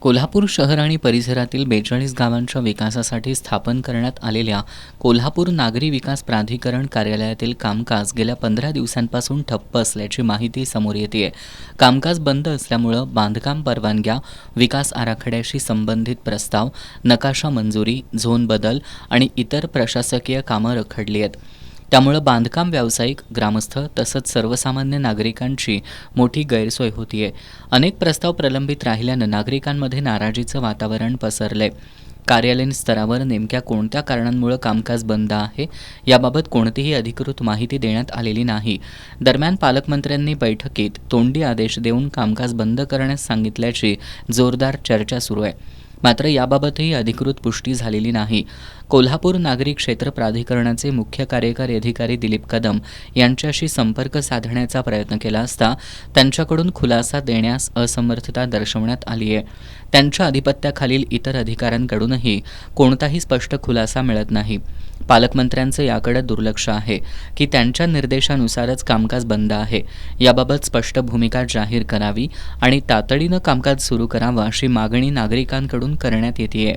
कोल्हापूर शहर आणि परिसरातील 42 गावांच्या विकासासाठी स्थापन करण्यात आलेल्या कोल्हापूर नागरी विकास प्राधिकरण कार्यालयातील कामकाज गेल्या 15 दिवसांपासून ठप्प असल्याची माहिती समोर येतेय. कामकाज बंद असल्यामुळं बांधकाम परवानग्या, विकास आराखड्याशी संबंधित प्रस्ताव, नकाशा मंजुरी, झोन बदल आणि इतर प्रशासकीय कामं रखडली आहेत. त्यामुळं बांधकाम व्यावसायिक, ग्रामस्थ तसंच सर्वसामान्य नागरिकांची मोठी गैरसोय होतीये. अनेक प्रस्ताव प्रलंबित राहिल्यानं नागरिकांमध्ये नाराजीचं वातावरण पसरलंय. कार्यालयीन स्तरावर नेमक्या कोणत्या कारणांमुळे कामकाज बंद आहे याबाबत कोणतीही अधिकृत माहिती देण्यात आलेली नाही. दरम्यान पालकमंत्र्यांनी बैठकीत तोंडी आदेश देऊन कामकाज बंद करण्यास सांगितल्याची जोरदार चर्चा सुरू आहे. मात्र याबाबतही अधिकृत पुष्टी झालेली नाही. कोल्हापूर नागरी क्षेत्र प्राधिकरणाचे मुख्य कार्यकारी अधिकारी दिलीप कदम यांच्याशी संपर्क साधण्याचा प्रयत्न केला असता त्यांच्याकडून खुलासा देण्यास असमर्थता दर्शवण्यात आली आहे. त्यांच्या आधिपत्याखालील इतर अधिकाऱ्यांकडूनही कोणताही स्पष्ट खुलासा मिळत नाही. पालकमंत्र्यांचं याकडे दुर्लक्ष आहे की त्यांच्या निर्देशानुसारच कामकाज बंद आहे. याबाबत स्पष्ट भूमिका जाहीर करावी आणि तातडीनं कामकाज सुरू करावं अशी मागणी नागरिकांकडून करण्यात येतेय.